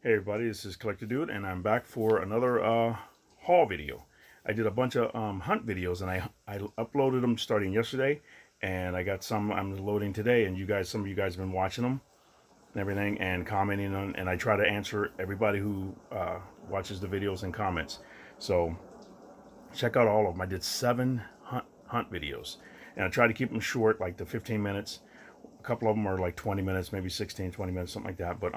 Hey everybody, this is Collector Dude, and I'm back for another haul video. I did a bunch of hunt videos, and I uploaded them starting yesterday, and I got some I'm loading today. And some of you guys have been watching them and everything, and commenting on, and I try to answer everybody who watches the videos and comments. So check out all of them. I did 7 hunt videos, and I try to keep them short, like the 15 minutes. A couple of them are like 20 minutes, maybe 16, 20 minutes, something like that. But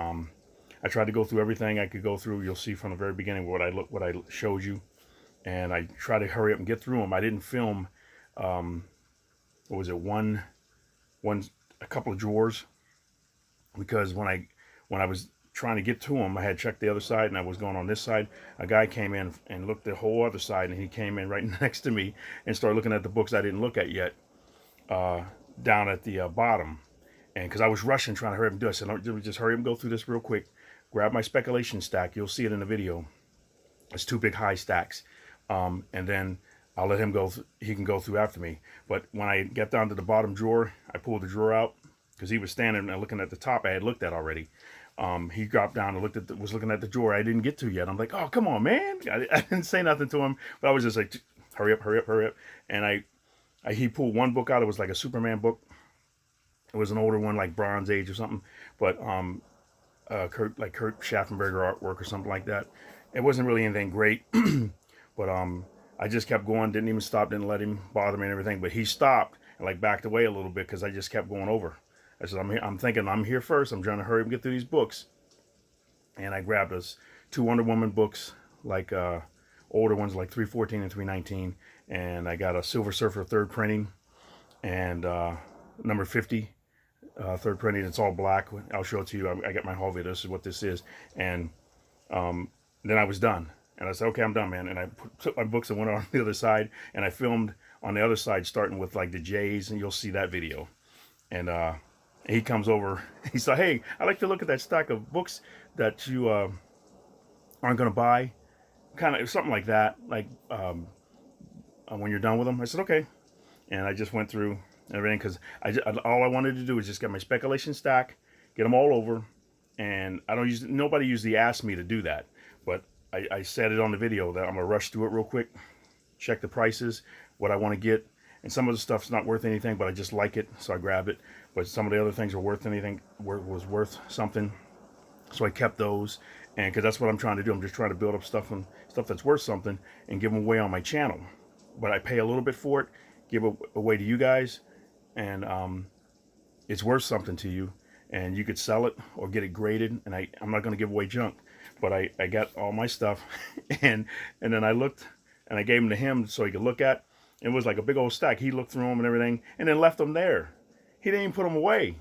I tried to go through everything I could go through. You'll see from the very beginning what I showed you, and I try to hurry up and get through them. I didn't film. What was it? A couple of drawers, because when I was trying to get to them, I had checked the other side, and I was going on this side. A guy came in and looked the whole other side, and he came in right next to me and started looking at the books I didn't look at yet, down at the bottom. And because I was rushing, trying to hurry up and do it, I said, let me just hurry up and go through this real quick. Grab my speculation stack. You'll see it in the video. It's 2 big high stacks. And then I'll let him go. He can go through after me. But when I get down to the bottom drawer, I pulled the drawer out because he was standing and looking at the top I had looked at already. He dropped down and was looking at the drawer I didn't get to yet. I'm like, oh, come on, man. I didn't say nothing to him, but I was just like, hurry up, hurry up, hurry up. And he pulled one book out. It was like a Superman book. It was an older one, like Bronze Age or something. But Kurt Schaffenberger artwork or something like that. It wasn't really anything great, but I just kept going, didn't even stop, didn't let him bother me and everything. But he stopped and like backed away a little bit because I just kept going over. I said, I'm thinking I'm here first. I'm trying to hurry up and get through these books. And I grabbed us 2 Wonder Woman books, like older ones, like 314 and 319. And I got a Silver Surfer 3rd printing and number 50. 3rd printing. It's all black. I'll show it to you. I got my haul video. This is what this is. And then I was done. And I said, okay, I'm done, man. And I took my books and went on the other side. And I filmed on the other side, starting with like the J's. And you'll see that video. And he comes over. He said, hey, I'd like to look at that stack of books that you aren't going to buy. Kind of something like that. Like when you're done with them. I said, okay. And I just went through everything, because all I wanted to do was just get my speculation stack, get them all over, and nobody usually asks me to do that, but I said it on the video that I'm gonna rush through it real quick, check the prices, what I want to get, and some of the stuff's not worth anything, but I just like it, so I grabbed it. But some of the other things were worth something, so I kept those, and because that's what I'm trying to do. I'm just trying to build up stuff that's worth something and give them away on my channel, but I pay a little bit for it, give it away to you guys. And it's worth something to you, and you could sell it or get it graded. And I'm not going to give away junk, but I got all my stuff, and then I looked and I gave them to him so he could look at. It was like a big old stack. He looked through them and everything, and then left them there. He didn't even put them away,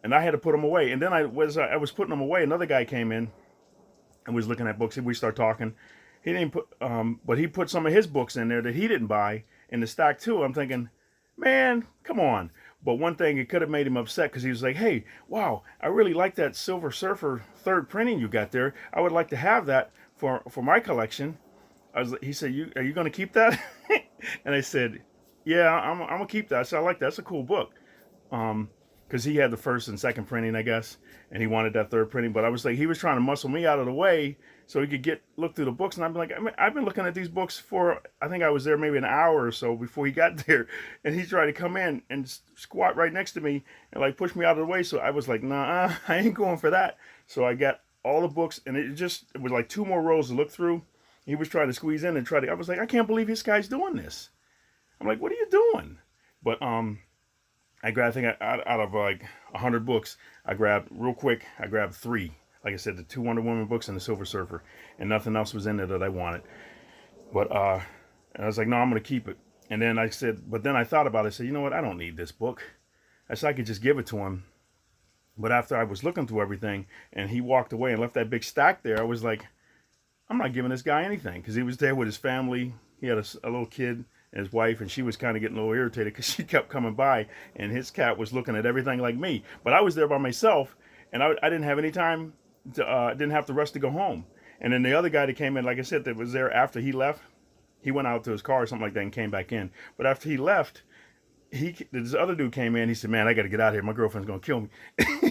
and I had to put them away. And then I was putting them away. Another guy came in and was looking at books. We started talking. He didn't put, but he put some of his books in there that he didn't buy in the stack too. I'm thinking, man, come on. But one thing, it could have made him upset, because he was like, hey, wow, I really like that Silver Surfer 3rd printing you got there. I would like to have that for my collection. He said, are you going to keep that? And I said, yeah, I'm going to keep that. I said, I like that. That's a cool book. Because he had the 1st and 2nd printing, I guess, and he wanted that 3rd printing. But I was like, he was trying to muscle me out of the way so he could look through the books. And I'm like, I've been looking at these books for, I think I was there maybe an hour or so before he got there. And he tried to come in and squat right next to me and like push me out of the way. So I was like, nah, I ain't going for that. So I got all the books, and it was like 2 more rows to look through. He was trying to squeeze in and I was like, I can't believe this guy's doing this. I'm like, what are you doing? But I think out of like 100 books, I grabbed 3. Like I said, the 2 Wonder Woman books and the Silver Surfer, and nothing else was in there that I wanted. But and I was like, no, I'm going to keep it. And then I said, but then I thought about it. I said, you know what? I don't need this book. I said I could just give it to him. But after I was looking through everything, and he walked away and left that big stack there, I was like, I'm not giving this guy anything, because he was there with his family. He had a little kid and his wife, and she was kind of getting a little irritated because she kept coming by, and his cat was looking at everything like me. But I was there by myself, and I didn't have any time didn't have to rush to go home. And then the other guy that came in, like I said, that was there after he left, he went out to his car or something like that and came back in. But after he left, this other dude came in. He said, "Man, I got to get out of here. My girlfriend's gonna kill me."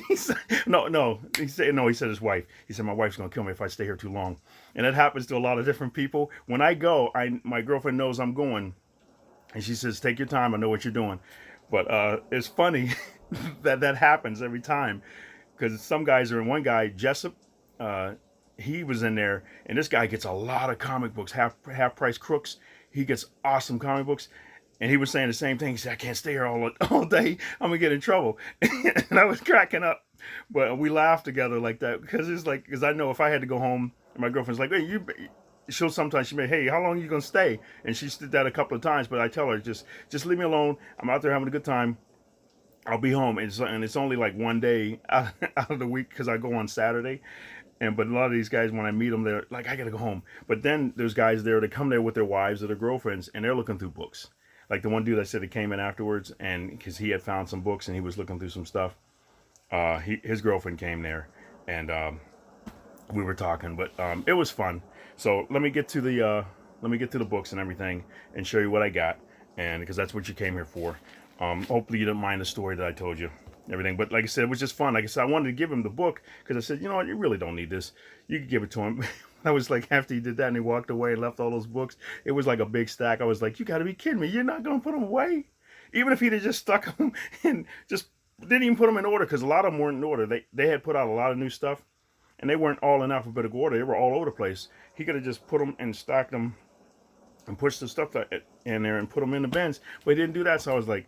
He said, no. He said, no. He said his wife. He said, my wife's gonna kill me if I stay here too long. And that happens to a lot of different people. When I go, my girlfriend knows I'm going, and she says, "Take your time. I know what you're doing." But it's funny that happens every time, because some guys are in. One guy, Jessup, he was in there, and this guy gets a lot of comic books, half price crooks. He gets awesome comic books. And he was saying the same thing. He said, "I can't stay here all day. I'm going to get in trouble." And I was cracking up. But we laughed together like that. Because I know if I had to go home, and my girlfriend's like, "Hey, she'll sometimes, she may, hey, how long are you going to stay?" And she did that a couple of times. But I tell her, just leave me alone. I'm out there having a good time. I'll be home. And it's only like one day out of the week, because I go on Saturday. But a lot of these guys, when I meet them, they're like, "I got to go home." But then there's guys there that come there with their wives or their girlfriends, and they're looking through books. Like the one dude I said that came in afterwards, and because he had found some books and he was looking through some stuff, his girlfriend came there, and we were talking. But it was fun. So let me get to the books and everything, and show you what I got, and because that's what you came here for. Hopefully you didn't mind the story that I told you, everything. But like I said, it was just fun. Like I said, I wanted to give him the book because I said, you know what, you really don't need this. You could give it to him. I was like, after he did that and he walked away and left all those books, it was like a big stack. I was like, you got to be kidding me. You're not going to put them away? Even if he'd have just stuck them and just didn't even put them in order, because a lot of them weren't in order. They had put out a lot of new stuff, and they weren't all in alphabetical order. They were all over the place. He could have just put them and stacked them and pushed the stuff in there and put them in the bins, but he didn't do that. So I was like,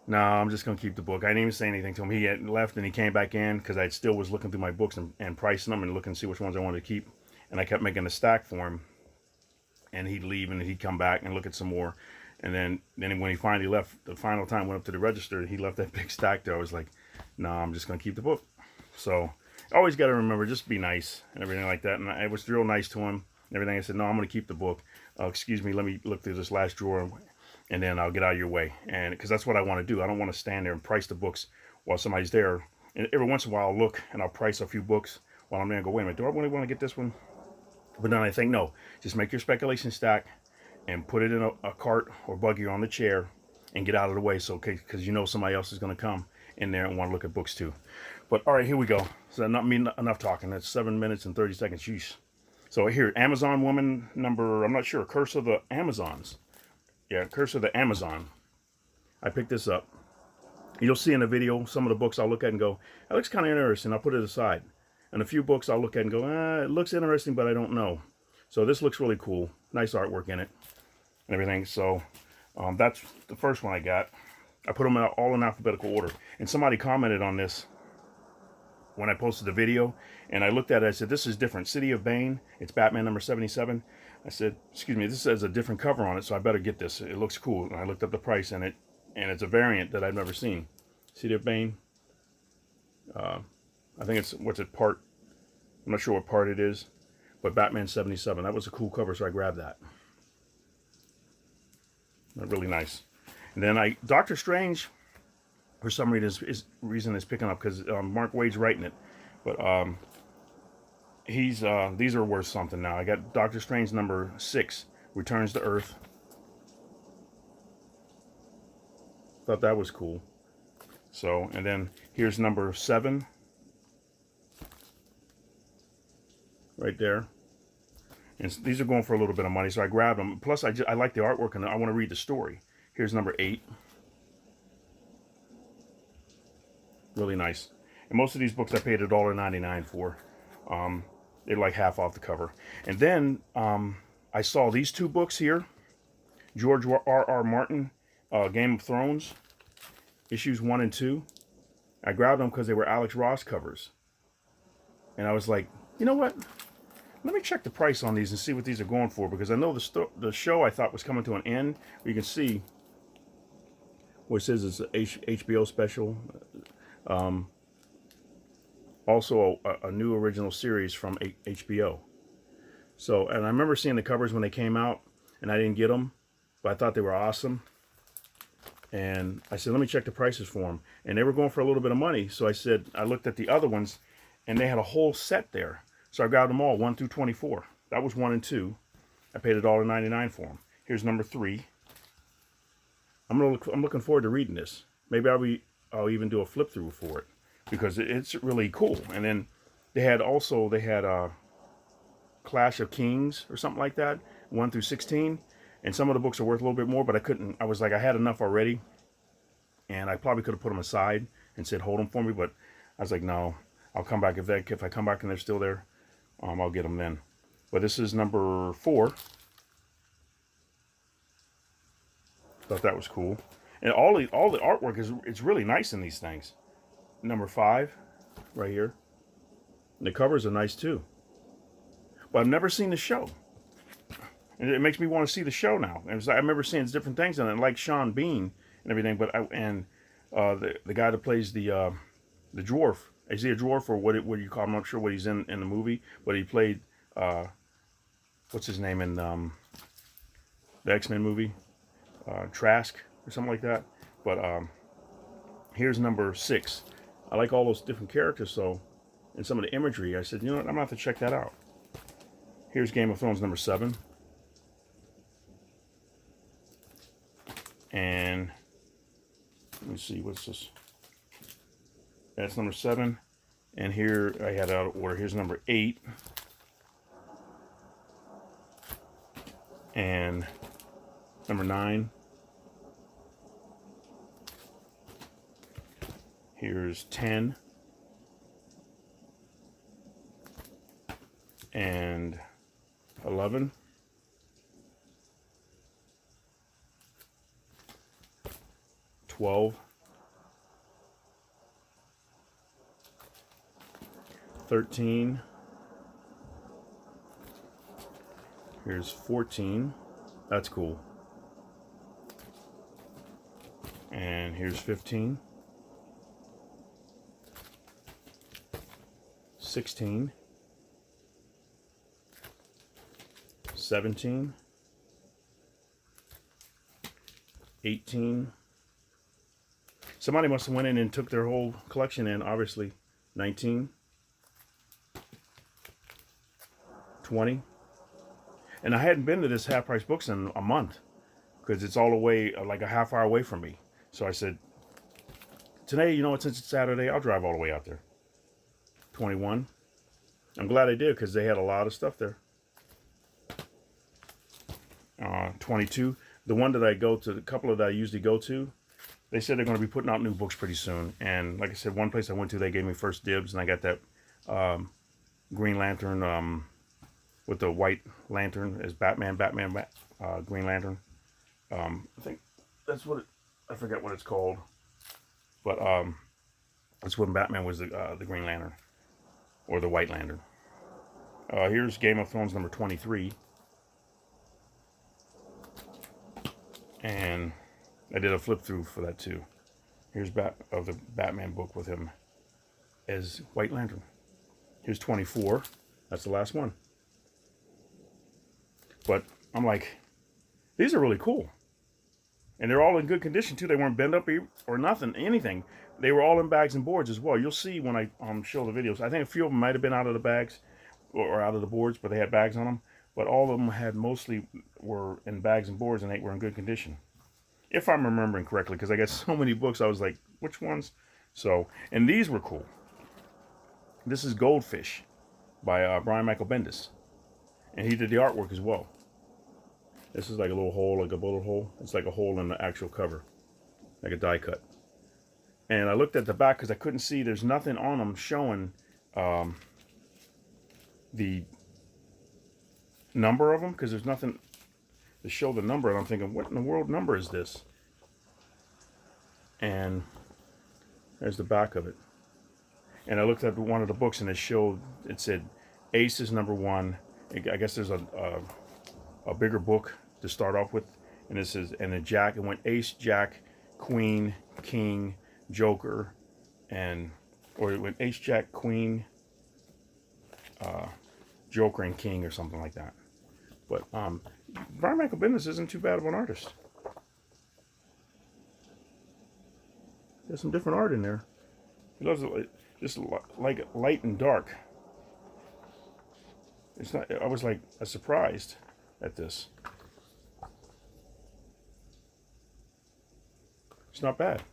no, I'm just going to keep the book. I didn't even say anything to him. He had left and he came back in, because I still was looking through my books and pricing them and looking to see which ones I wanted to keep. And I kept making a stack for him, and he'd leave and he'd come back and look at some more. And then when he finally left, the final time, went up to the register, he left that big stack there. I was like, no, I'm just going to keep the book. So always got to remember, just be nice and everything like that. And I was real nice to him and everything. I said, no, I'm going to keep the book. Excuse me, let me look through this last drawer, and then I'll get out of your way. And because that's what I want to do. I don't want to stand there and price the books while somebody's there. And every once in a while I'll look and I'll price a few books while I'm there and go, wait a minute, do I really want to get this one? But then I think, no, just make your speculation stack and put it in a cart or buggy on the chair and get out of the way. So, because you know somebody else is going to come in there and want to look at books too. But all right, here we go. So not me enough talking. That's 7 minutes and 30 seconds. Jeez. So here, Amazon Woman number, I'm not sure, Curse of the Amazons. Yeah, Curse of the Amazon. I picked this up. You'll see in the video some of the books I'll look at and go, that looks kind of interesting. I'll put it aside. And a few books I'll look at and go, it looks interesting, but I don't know. So this looks really cool. Nice artwork in it and everything. So that's the first one I got. I put them all in alphabetical order. And somebody commented on this when I posted the video. And I looked at it. I said, this is different. City of Bane. It's Batman number 77. I said, excuse me, this has a different cover on it, so I better get this. It looks cool. And I looked up the price, and it's a variant that I've never seen. City of Bane. I think it's, part, I'm not sure what part it is, but Batman 77. That was a cool cover, so I grabbed that. Really nice. And then Doctor Strange, for some reason, is picking up, because Mark Waid's writing it. But these are worth something now. I got Doctor Strange number 6, Returns to Earth. Thought that was cool. So, and then here's number 7. Right there. And these are going for a little bit of money, so I grabbed them. Plus, I like the artwork, and I want to read the story. Here's number 8. Really nice. And most of these books I paid $1.99 for. They're like half off the cover. And then I saw these 2 books here. George R.R. Martin, Game of Thrones, issues 1 and 2. I grabbed them because they were Alex Ross covers. And I was like, you know what? Let me check the price on these and see what these are going for, because I know the show I thought was coming to an end. You can see what it says is an HBO special. Also a new original series from HBO. So, and I remember seeing the covers when they came out, and I didn't get them, but I thought they were awesome. And I said, let me check the prices for them. And they were going for a little bit of money. So I said, I looked at the other ones, and they had a whole set there. So I grabbed them all, 1 through 24. That was 1 and 2. I paid $1.99 for them. Here's number 3. I'm looking forward to reading this. Maybe I'll even do a flip through for it because it's really cool. And then they had Clash of Kings or something like that, 1 through 16. And some of the books are worth a little bit more, but I couldn't. I was like, I had enough already, and I probably could have put them aside and said hold them for me. But I was like, no, I'll come back if I come back and they're still there. I'll get them then. But this is number 4. Thought that was cool, and all the artwork is it's really nice in these things. Number 5, right here. And the covers are nice too. But I've never seen the show. And it makes me want to see the show now. I remember seeing different things on it, like Sean Bean and everything. But the guy that plays the dwarf, is he a dwarf or what do you call him? I'm not sure what he's in the movie, but he played what's his name in the X-Men movie, Trask or something like that. But here's number 6. I like all those different characters, so and some of the imagery. I said, you know what, I'm gonna have to check that out. Here's Game of Thrones number 7. And let me see, what's this? That's number 7. And here I had out of order. Here's number 8. And number 9. Here's 10. And 11. 12. 13. Here's 14. That's cool. And here's 15. 16. 17. 18. Somebody must have went in and took their whole collection in, obviously. 19. 20. And I hadn't been to this Half Price Books in a month because it's all the way, like a half hour away from me. So I said, today, you know what, since it's Saturday, I'll drive all the way out there. 21. I'm glad I did because they had a lot of stuff there. 22. The one that I go to, the couple of that I usually go to, they said they're going to be putting out new books pretty soon. And like I said, one place I went to, they gave me first dibs, and I got that Green Lantern with the white lantern as Batman, Green Lantern. I think that's what I forget what it's called. But that's when Batman was the Green Lantern. Or the White Lantern. Here's Game of Thrones number 23. And I did a flip through for that too. Here's the Batman book with him as White Lantern. Here's 24. That's the last one. But I'm like, these are really cool. And they're all in good condition too. They weren't bent up or nothing, anything. They were all in bags and boards as well. You'll see when I show the videos. I think a few of them might have been out of the bags or out of the boards, but they had bags on them. But all of them mostly were in bags and boards, and they were in good condition. If I'm remembering correctly, because I got so many books, I was like, which ones? So, and these were cool. This is Goldfish by Brian Michael Bendis. And he did the artwork as well. This is like a little hole, like a bullet hole. It's like a hole in the actual cover, like a die cut. And I looked at the back because I couldn't see. There's nothing on them showing the number of them, because there's nothing to show the number. And I'm thinking, what in the world number is this? And there's the back of it. And I looked at one of the books, and it said Ace is number 1. I guess there's a bigger book to start off with, and this is and a Jack. It went Ace, Jack, Queen, King, Joker, or it went Ace, Jack, Queen, Joker, and King, or something like that. But Brian Michael Bendis isn't too bad of an artist. There's some different art in there. He loves it, just like light and dark. It's not. I was like surprised at this. It's not bad.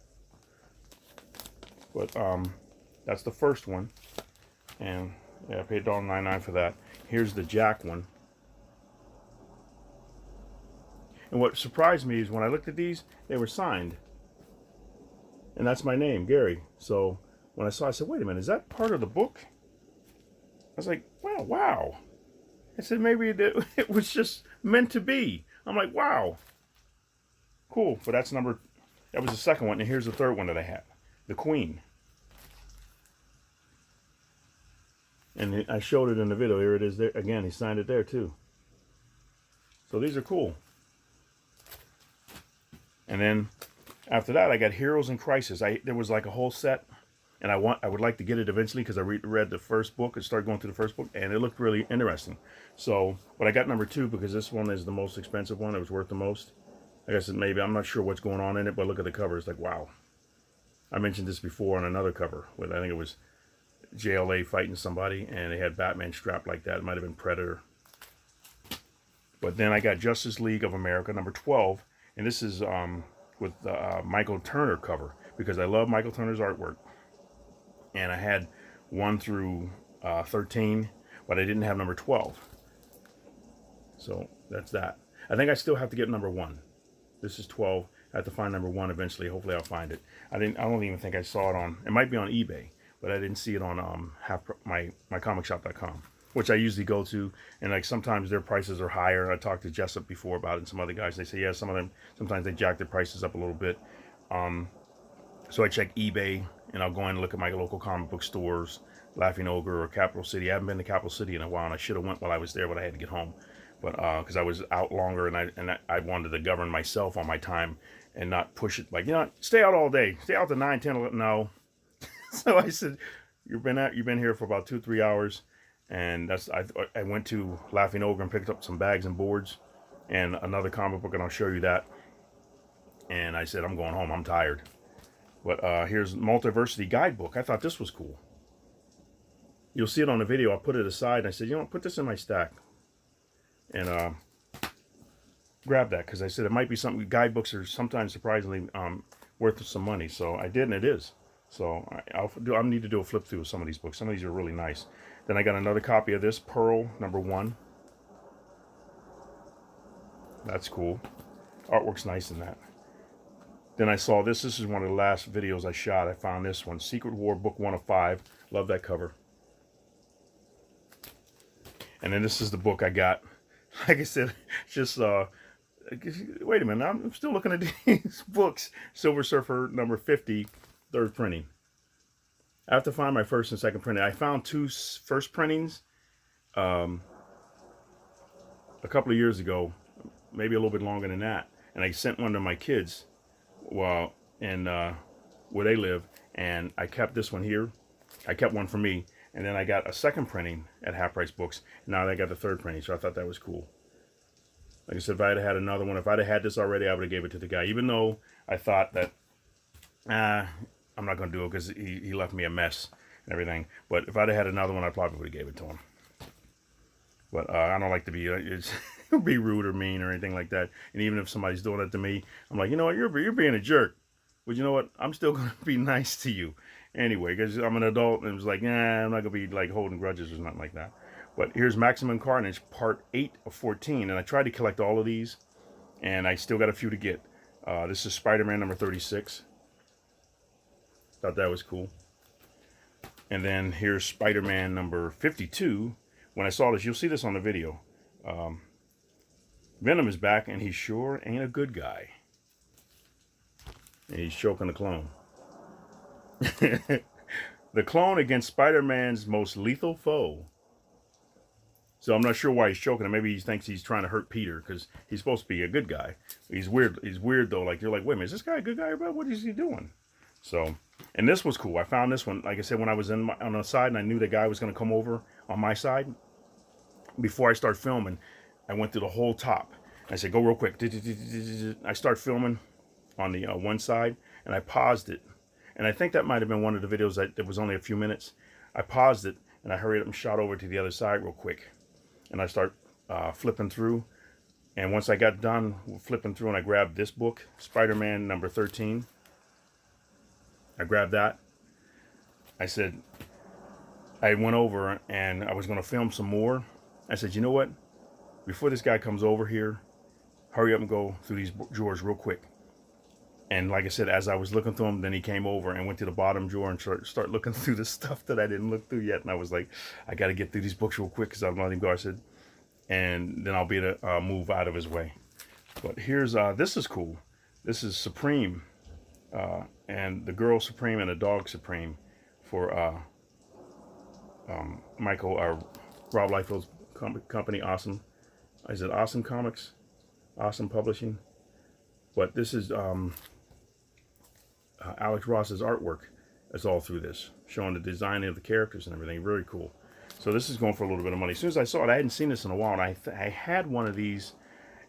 But that's the first one. And yeah, I paid $1.99 for that. Here's the Jack one. And what surprised me is when I looked at these, they were signed. And that's my name, Gary. So when I saw it, I said, wait a minute, is that part of the book? I was like, wow. I said, maybe it was just meant to be. I'm like, wow. Cool. But that was the second one. And here's the third one that I have. The Queen. And I showed it in the video. Here it is there. Again, he signed it there too. So these are cool. And then after that, I got Heroes in Crisis. There was like a whole set, and I would like to get it eventually because I read the first book and started going through the first book, and it looked really interesting. So, but I got number 2 because this one is the most expensive one. It was worth the most. I guess maybe, I'm not sure what's going on in it, but look at the cover. It's like, wow. I mentioned this before on another cover with, I think it was JLA fighting somebody, and they had Batman strapped like that. It might have been Predator. But then I got Justice League of America, number 12, and this is with the Michael Turner cover, because I love Michael Turner's artwork. And I had 1 through 13, but I didn't have number 12. So that's that. I think I still have to get number 1. This is 12. I have to find number 1 eventually. Hopefully I'll find it. I don't even think I saw it on, it might be on eBay, but I didn't see it on mycomicshop.com, which I usually go to, and like sometimes their prices are higher. I talked to Jessup before about it, and some other guys, they say, yeah, some of them, sometimes they jack their prices up a little bit. So I check eBay, and I'll go in and look at my local comic book stores, Laughing Ogre or Capital City. I haven't been to Capital City in a while, and I should have went while I was there, but I had to get home. But because I was out longer, and I wanted to govern myself on my time and not push it, like, you know, stay out all day, stay out to 9, 10, 11, no. So I said, you've been here for about 2-3 hours. And I went to Laughing Ogre and picked up some bags and boards and another comic book, and I'll show you that. And I said, I'm going home, I'm tired. But here's Multiversity Guidebook. I thought this was cool. You'll see it on the video. I put it aside, and I said, you know what, put this in my stack. And grab that, because I said it might be something. Guidebooks are sometimes surprisingly worth some money. So I did, and it is. So I need to do a flip through of some of these books. Some of these are really nice. Then I got another copy of this, Pearl, number 1. That's cool. Artwork's nice in that. Then I saw this. This is one of the last videos I shot. I found this one, Secret War, book 1 of 5. Love that cover. And then this is the book I got. Like I said, just, wait a minute. I'm still looking at these books. Silver Surfer, number 50, 3rd printing. I have to find my first and second printing. I found 2 first printings a couple of years ago, maybe a little bit longer than that. And I sent one to my kids while in where they live, and I kept this one here. I kept one for me, and then I got a second printing at Half Price Books. Now I got the 3rd printing, so I thought that was cool. Like I said, if I had another one, if I'd had this already, I would have gave it to the guy, even though I thought that, I'm not going to do it because he left me a mess and everything. But if I'd had another one, I probably would have gave it to him. But I don't like to be rude or mean or anything like that. And even if somebody's doing it to me, I'm like, you know what, you're being a jerk. But you know what, I'm still going to be nice to you anyway, because I'm an adult, and it was like, nah, I'm not going to be like holding grudges or nothing like that. But here's Maximum Carnage, part 8 of 14. And I tried to collect all of these, and I still got a few to get. This is Spider-Man number 36. Thought that was cool. And then here's Spider-Man number 52. When I saw this, you'll see this on the video. Venom is back, and he sure ain't a good guy. And he's choking the clone. The clone against Spider-Man's most lethal foe. So I'm not sure why he's choking him. Maybe he thinks he's trying to hurt Peter, because he's supposed to be a good guy. He's weird. He's weird, though. Like, you're like, wait a minute, is this guy a good guy or bad? What is he doing? So, and this was cool. I found this one, like I said, when I was on the side, and I knew the guy was going to come over on my side. Before I start filming, I went through the whole top. I said, go real quick. I start filming on the one side, and I paused it. And I think that might have been one of the videos that was only a few minutes. I paused it, and I hurried up and shot over to the other side real quick. And I start flipping through. And once I got done flipping through, and I grabbed this book, Spider-Man number 13. I grabbed that. I said, I went over and I was going to film some more. I said, you know what? Before this guy comes over here, hurry up and go through these drawers real quick. And like I said, as I was looking through them, then he came over and went to the bottom drawer and start looking through the stuff that I didn't look through yet. And I was like, I got to get through these books real quick because I'm letting him go. I said, and then I'll be able to move out of his way. But here's, this is cool. This is Supreme, and the Girl Supreme and the Dog Supreme for Rob Liefeld's company, Awesome. Is it Awesome Comics? Awesome Publishing? But this is Alex Ross's artwork. It's all through this, showing the design of the characters and everything. Very cool. So this is going for a little bit of money. As soon as I saw it, I hadn't seen this in a while, and I had one of these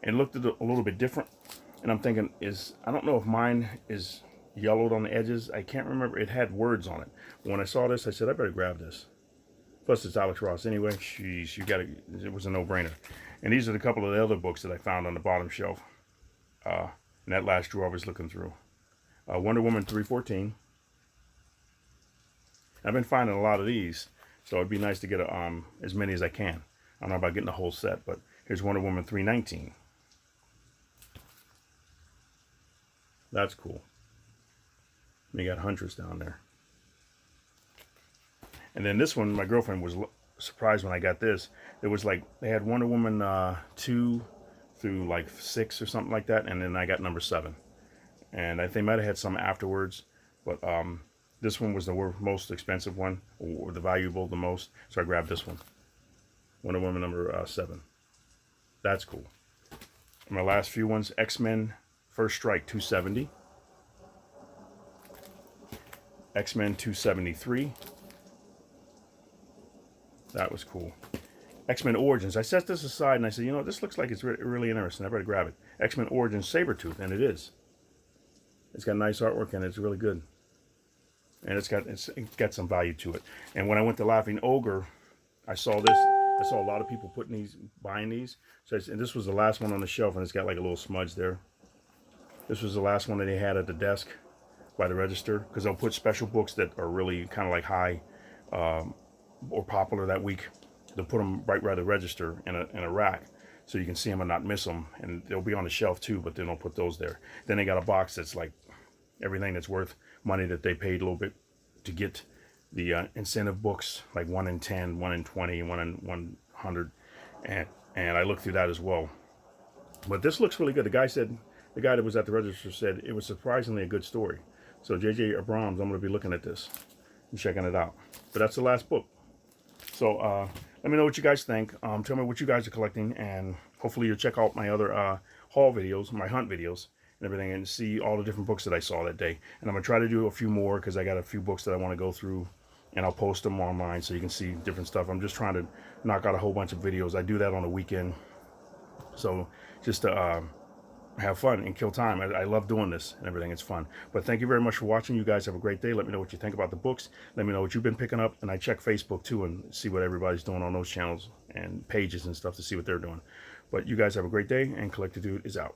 and looked at it a little bit different. And I'm thinking, I don't know if mine is yellowed on the edges. I can't remember. It had words on it. When I saw this, I said, I better grab this. Plus, it's Alex Ross anyway. Jeez, it was a no-brainer. And these are a couple of the other books that I found on the bottom shelf. In that last drawer I was looking through. Wonder Woman 314. I've been finding a lot of these, so it'd be nice to get as many as I can. I don't know about getting the whole set, but here's Wonder Woman 319. That's cool. And you got Huntress down there. And then this one, my girlfriend was surprised when I got this. It was like, they had Wonder Woman 2 through like 6 or something like that, and then I got number 7. And I think they might have had some afterwards, but this one was the most expensive one, or the valuable the most, so I grabbed this one. Wonder Woman number 7. That's cool. And my last few ones, X-Men First Strike 270. X-Men 273. That was cool. X-Men Origins. I set this aside and I said, you know, this looks like it's really interesting. I better grab it. X-Men Origins Sabretooth, and it is. It's got nice artwork and it's really good. And it's got some value to it. And when I went to Laughing Ogre, I saw this. I saw a lot of people buying these. So and this was the last one on the shelf, and it's got like a little smudge there. This was the last one that they had at the desk by the register, because they'll put special books that are really kind of like high or popular that week. They'll put them right by the register in a rack, so you can see them and not miss them. And they'll be on the shelf too, but then they'll put those there. Then they got a box that's like everything that's worth money that they paid a little bit to get the incentive books, like 1 in 10, 1 in 20, 1 in 100, and I looked through that as well. But this looks really good. The guy that was at the register said it was surprisingly a good story. So J.J. Abrams, I'm going to be looking at this and checking it out. But that's the last book. So let me know what you guys think. Tell me what you guys are collecting, and hopefully you'll check out my other haul videos, my hunt videos, and everything, and see all the different books that I saw that day. And I'm going to try to do a few more, because I got a few books that I want to go through, and I'll post them online so you can see different stuff. I'm just trying to knock out a whole bunch of videos. I do that on the weekend, so just to have fun and kill time. I love doing this and everything. It's fun. But thank you very much for watching. You guys have a great day. Let me know what you think about the books. Let me know what you've been picking up. And I check Facebook too and see what everybody's doing on those channels and pages and stuff to see what they're doing. But you guys have a great day, and Collector Dude is out.